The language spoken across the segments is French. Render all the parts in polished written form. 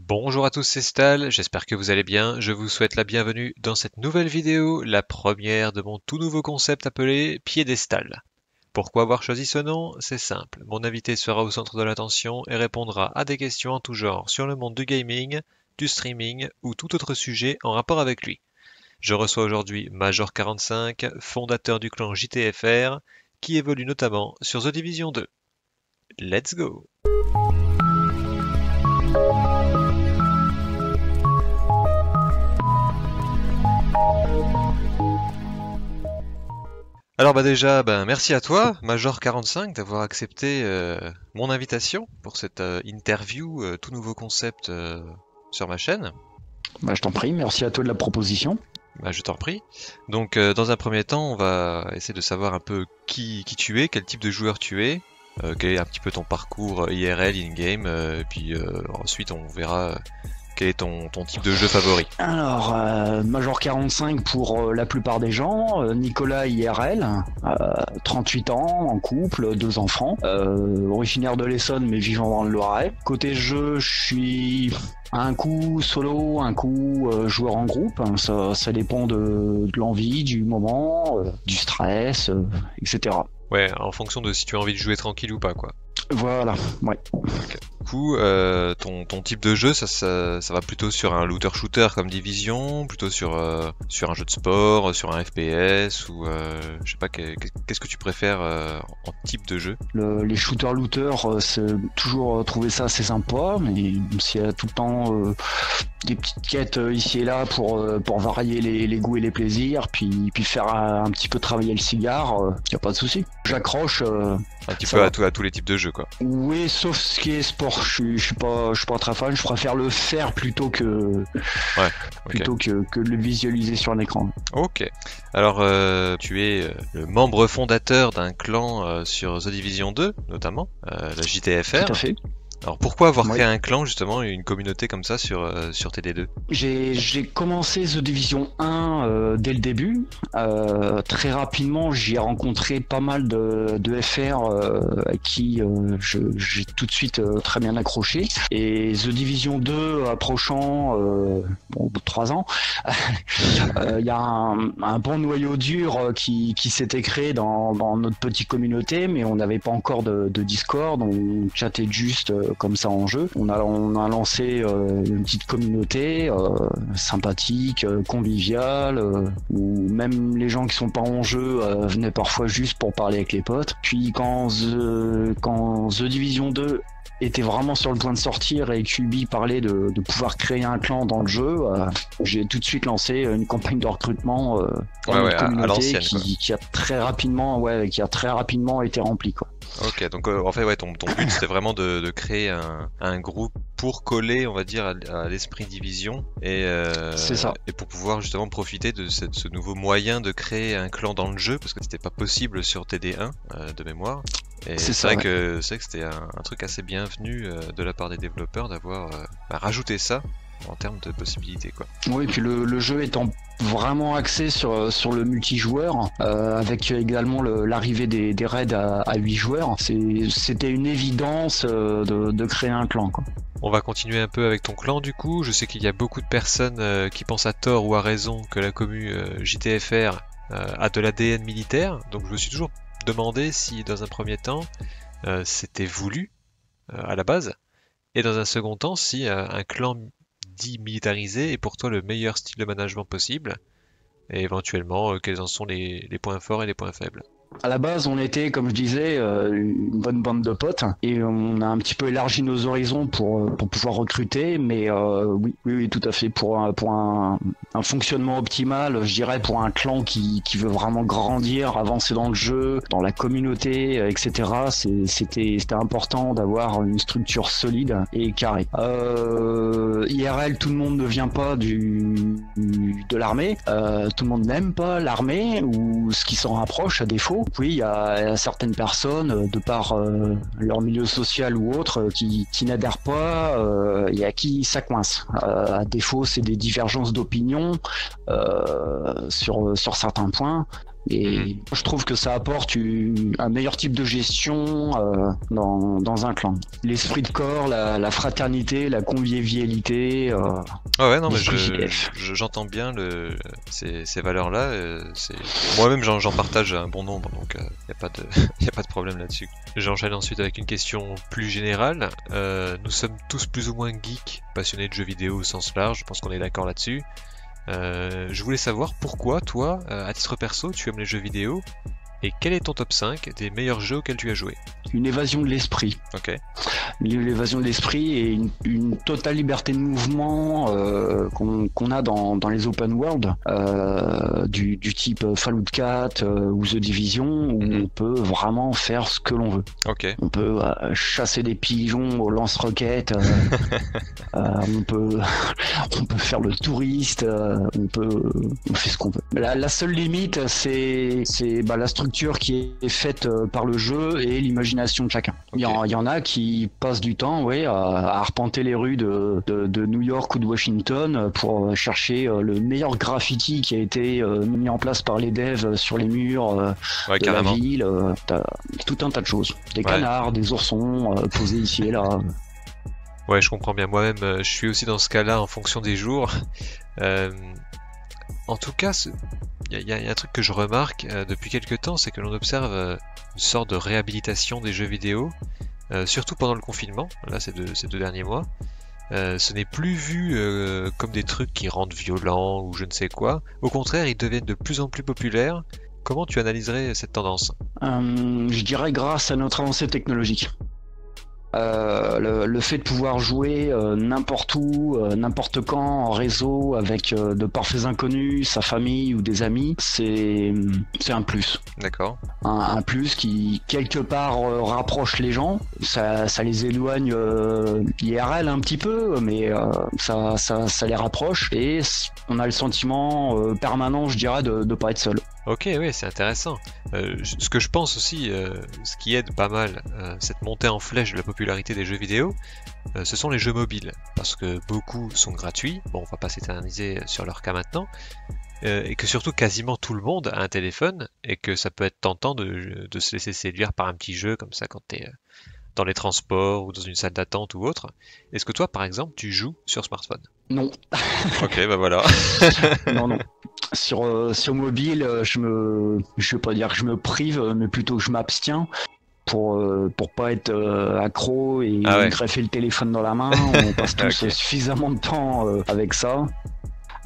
Bonjour à tous, c'est Stal, j'espère que vous allez bien. Je vous souhaite la bienvenue dans cette nouvelle vidéo, la première de mon tout nouveau concept appelé Piédestal. Pourquoi avoir choisi ce nom? C'est simple. Mon invité sera au centre de l'attention et répondra à des questions en tout genre sur le monde du gaming, du streaming ou tout autre sujet en rapport avec lui. Je reçois aujourd'hui Major45, fondateur du clan JTFR, qui évolue notamment sur The Division 2. Let's go! Alors déjà, merci à toi, Major45, d'avoir accepté mon invitation pour cette interview, tout nouveau concept sur ma chaîne. Je t'en prie, merci à toi de la proposition. Je t'en prie. Donc dans un premier temps, on va essayer de savoir un peu qui tu es, quel type de joueur tu es, quel est un petit peu ton parcours IRL, in-game, puis ensuite on verra quel est ton type de jeu favori. Alors, Major 45 pour la plupart des gens, Nicolas IRL, 38 ans, en couple, 2 enfants, originaire de l'Essonne mais vivant dans le Loiret. Côté jeu, je suis un coup solo, un coup joueur en groupe, ça dépend de l'envie, du moment, du stress, etc. Ouais, en fonction de si tu as envie de jouer tranquille ou pas, quoi. Voilà, ouais. Okay. Du coup, ton type de jeu, ça va plutôt sur un looter-shooter comme Division, plutôt sur un jeu de sport, sur un FPS, ou je sais pas, qu'est-ce que tu préfères en type de jeu? Les shooters-looters, c'est toujours trouvé ça assez sympa, mais s'il y a tout le temps des petites quêtes ici et là pour varier les goûts et les plaisirs, puis faire un petit peu travailler le cigare, y a pas de souci. J'accroche. Un petit peu à tous les types de jeux, quoi. Oui, sauf ce qui est sport, je suis pas très fan. Je préfère le faire plutôt que que le visualiser sur un écran. Ok. Alors, tu es le membre fondateur d'un clan sur The Division 2, notamment, la JTFR. Tout à fait. Alors pourquoi avoir créé un clan justement et une communauté comme ça sur TD2? J'ai commencé The Division 1 dès le début. Très rapidement, j'y ai rencontré pas mal de FR à qui j'ai tout de suite très bien accroché. Et The Division 2 approchant au bout de 3 ans, il y a un bon noyau dur qui s'était créé dans notre petite communauté, mais on n'avait pas encore de Discord, on chattait juste comme ça en jeu. On a lancé une petite communauté sympathique, conviviale, où même les gens qui sont pas en jeu venaient parfois juste pour parler avec les potes. Puis quand The Division 2 était vraiment sur le point de sortir et QB parlait de pouvoir créer un clan dans le jeu, j'ai tout de suite lancé une campagne de recrutement dans notre communauté qui a très rapidement été remplie, quoi. Ok, donc en fait, ouais, ton but c'était vraiment de créer un groupe pour coller, on va dire, à l'esprit Division c'est ça. Et pour pouvoir justement profiter de ce nouveau moyen de créer un clan dans le jeu, parce que c'était pas possible sur TD1 de mémoire. Et c'est vrai que c'était un truc assez bienvenu de la part des développeurs d'avoir rajouté ça en termes de possibilités, quoi. Oui, et puis le jeu étant vraiment axé sur le multijoueur, avec également l'arrivée des raids à 8 joueurs, c'était une évidence de créer un clan, quoi. On va continuer un peu avec ton clan du coup. Je sais qu'il y a beaucoup de personnes qui pensent à tort ou à raison que la commu JTFR a de l'ADN militaire, donc je me suis toujours demandé si dans un premier temps c'était voulu à la base, et dans un second temps si un clan dit militarisé est pour toi le meilleur style de management possible, et éventuellement quels en sont les points forts et les points faibles. À la base, on était, comme je disais, une bonne bande de potes, et on a un petit peu élargi nos horizons pour pouvoir recruter, mais oui, tout à fait, pour un fonctionnement optimal, je dirais, pour un clan qui veut vraiment grandir, avancer dans le jeu, dans la communauté, etc. C'était important d'avoir une structure solide et carrée. IRL, tout le monde ne vient pas de l'armée, tout le monde n'aime pas l'armée, ou ce qui s'en rapproche à défaut. Oui, il y a certaines personnes, de par leur milieu social ou autre, qui n'adhèrent pas et à qui ça coince. À défaut, c'est des divergences d'opinion sur certains points. Et je trouve que ça apporte un meilleur type de gestion dans un clan. L'esprit de corps, la fraternité, la convivialité. Ouais, non, mais j'entends bien ces valeurs-là. Moi-même, j'en partage un bon nombre, donc y a pas de problème là-dessus. J'enchaîne ensuite avec une question plus générale. Nous sommes tous plus ou moins geeks, passionnés de jeux vidéo au sens large. Je pense qu'on est d'accord là-dessus. Je voulais savoir pourquoi, toi, à titre perso, tu aimes les jeux vidéo et quel est ton top 5 des meilleurs jeux auxquels tu as joué? Une évasion de l'esprit. Ok. L'évasion de l'esprit et une totale liberté de mouvement qu'on a dans les open world du type Fallout 4 ou The Division où on peut vraiment faire ce que l'on veut. Ok. On peut chasser des pigeons au lance-roquettes, on peut faire le touriste, on fait ce qu'on veut. La seule limite c'est la structure qui est faite par le jeu et l'imagination de chacun. Okay. Il y en a qui passent du temps à arpenter les rues de New York ou de Washington pour chercher le meilleur graffiti qui a été mis en place par les devs sur les murs de carrément. La ville. T'as tout un tas de choses. Des canards, des oursons posés ici et là. Ouais, je comprends bien. Moi-même, je suis aussi dans ce cas-là en fonction des jours. En tout cas, il y a un truc que je remarque depuis quelques temps, c'est que l'on observe une sorte de réhabilitation des jeux vidéo, surtout pendant le confinement, là ces deux derniers mois. Ce n'est plus vu comme des trucs qui rendent violents ou je ne sais quoi. Au contraire, ils deviennent de plus en plus populaires. Comment tu analyserais cette tendance? Je dirais grâce à notre avancée technologique. Le fait de pouvoir jouer n'importe où, n'importe quand, en réseau, avec de parfaits inconnus, sa famille ou des amis, c'est un plus. D'accord. Un plus qui, quelque part, rapproche les gens. Ça les éloigne IRL un petit peu, mais ça les rapproche. Et on a le sentiment permanent, je dirais, de pas être seul. Ok, oui, c'est intéressant. Ce que je pense aussi, ce qui aide pas mal cette montée en flèche de la popularité des jeux vidéo, ce sont les jeux mobiles. Parce que beaucoup sont gratuits, bon, on va pas s'éterniser sur leur cas maintenant, et que surtout quasiment tout le monde a un téléphone, et que ça peut être tentant de se laisser séduire par un petit jeu comme ça quand t'es dans les transports ou dans une salle d'attente ou autre. Est-ce que toi, par exemple, tu joues sur smartphone? Non. Ok, bah voilà. Non. Sur mobile, je vais pas dire que je me prive, mais plutôt que je m'abstiens pour pas être accro et greffer le téléphone dans la main. On passe tous suffisamment de temps avec ça.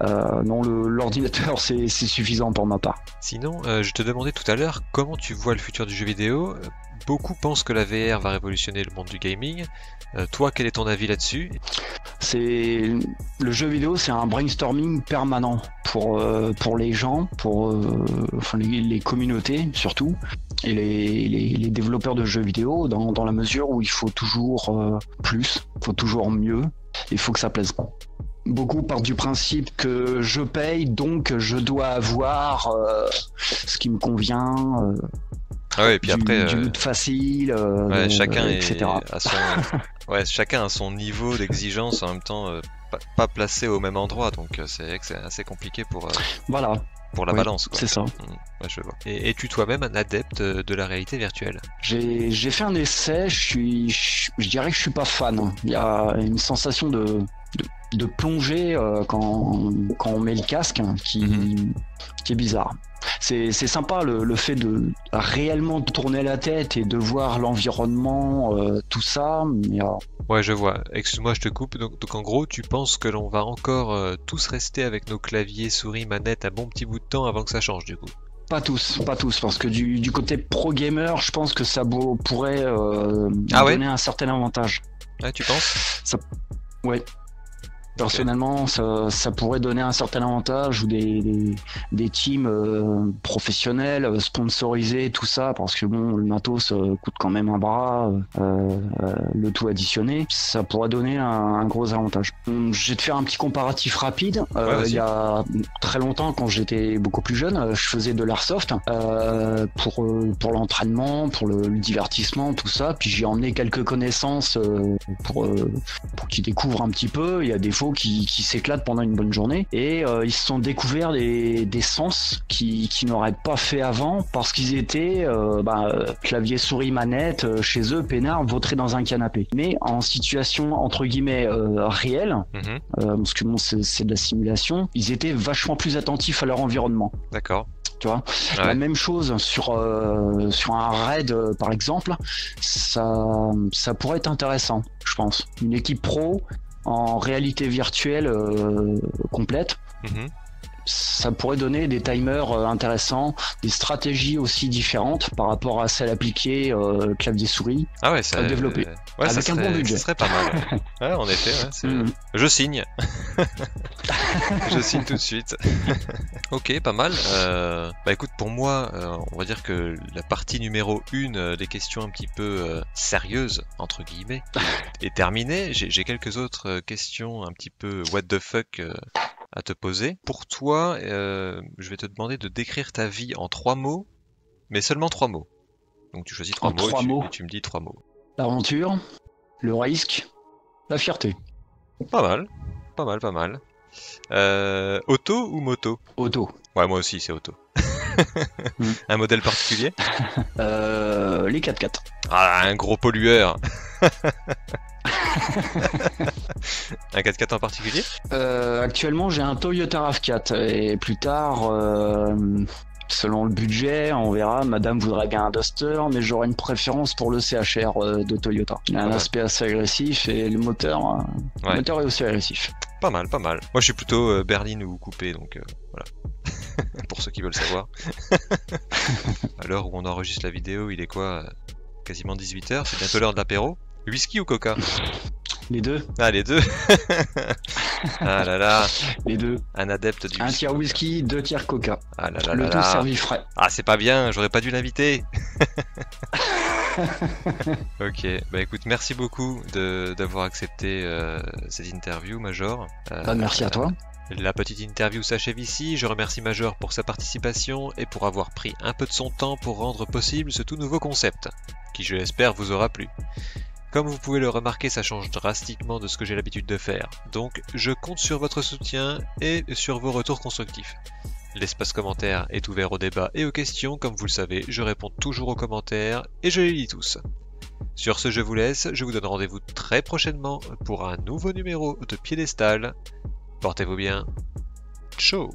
Non, l'ordinateur c'est suffisant pour ma part. Sinon, je te demandais tout à l'heure comment tu vois le futur du jeu vidéo. Beaucoup pensent que la VR va révolutionner le monde du gaming. Toi, quel est ton avis là-dessus? Le jeu vidéo, c'est un brainstorming permanent pour les gens, pour les communautés surtout, et les développeurs de jeux vidéo, dans la mesure où il faut toujours plus, il faut toujours mieux, il faut que ça plaise. Beaucoup partent du principe que je paye, donc je dois avoir ce qui me convient. Et puis après, du loot facile, chacun etc. Chacun a son niveau d'exigence en même temps pas placé au même endroit, donc c'est assez compliqué pour la balance. C'est ça. Je vois. Et es-tu toi-même un adepte de la réalité virtuelle? J'ai fait un essai, je dirais que je suis pas fan. Il y a une sensation de plonger quand on met le casque qui est bizarre. C'est sympa le fait de réellement tourner la tête et de voir l'environnement, tout ça, mais ouais, je vois. Excuse-moi, je te coupe. Donc en gros, tu penses que l'on va encore tous rester avec nos claviers, souris, manettes un bon petit bout de temps avant que ça change du coup? Pas tous, parce que du côté pro gamer, je pense que ça pourrait donner un certain avantage. Ouais, tu penses? Ouais. Personnellement, ça pourrait donner un certain avantage ou des teams professionnels, sponsorisés, tout ça, parce que bon, le matos coûte quand même un bras, le tout additionné, ça pourrait donner un gros avantage. Je vais te faire un petit comparatif rapide. Il y a très longtemps, quand j'étais beaucoup plus jeune, je faisais de l'airsoft pour l'entraînement, pour le divertissement, tout ça. Puis j'ai emmené quelques connaissances pour qu'ils découvrent un petit peu. Il y a des fois faut qu'ils s'éclatent pendant une bonne journée. Et ils se sont découverts des sens qu'ils n'auraient pas fait avant parce qu'ils étaient clavier souris manette chez eux, peinard, vautrés dans un canapé. Mais en situation entre guillemets réelle, parce que bon, c'est de la simulation, ils étaient vachement plus attentifs à leur environnement. D'accord. Tu vois, la même chose sur un raid par exemple, ça pourrait être intéressant, je pense. Une équipe pro en réalité virtuelle complète. Ça pourrait donner des timers intéressants, des stratégies aussi différentes par rapport à celles appliquées clavier souris à développer. Ouais, avec un bon budget. Ça serait pas mal. Ouais, en effet, je signe. Je signe tout de suite. Ok, pas mal. Bah écoute, pour moi, on va dire que la partie numéro 1 des questions un petit peu sérieuses, entre guillemets, est terminée. J'ai quelques autres questions un petit peu what the fuck à te poser. Pour toi, je vais te demander de décrire ta vie en 3 mots, mais seulement 3 mots. Donc tu choisis 3 mots, et tu me dis 3 mots. L'aventure, le risque, la fierté. Pas mal, pas mal, pas mal. Auto ou moto? Auto. Ouais, moi aussi, c'est auto. Un modèle particulier? Les 4x4. Ah, un gros pollueur. Un 4x4 en particulier? Actuellement, j'ai un Toyota RAV4 et plus tard, selon le budget, on verra. Madame voudrait bien un Duster, mais j'aurais une préférence pour le CHR de Toyota. Il a un aspect assez agressif et le moteur est aussi agressif. Pas mal, pas mal. Moi, je suis plutôt berline ou coupé, donc voilà. Pour ceux qui veulent savoir. À l'heure où on enregistre la vidéo, il est quoi? Quasiment 18h, c'est bientôt l'heure de l'apéro. Whisky ou coca? Les deux. Ah, les deux. Ah là là. Les deux. Un adepte du whisky. Un tiers whisky, 2 tiers coca. Ah là là le là tout là. servi frais. Ah, c'est pas bien, j'aurais pas dû l'inviter. Ok, bah écoute, merci beaucoup d'avoir accepté cette interview, Major. Merci à toi. La petite interview s'achève ici. Je remercie Major pour sa participation et pour avoir pris un peu de son temps pour rendre possible ce tout nouveau concept, qui je l'espère vous aura plu. Comme vous pouvez le remarquer, ça change drastiquement de ce que j'ai l'habitude de faire, donc je compte sur votre soutien et sur vos retours constructifs. L'espace commentaire est ouvert au débat et aux questions, comme vous le savez, je réponds toujours aux commentaires et je les lis tous. Sur ce, je vous laisse, je vous donne rendez-vous très prochainement pour un nouveau numéro de Piédestal. Portez-vous bien, ciao.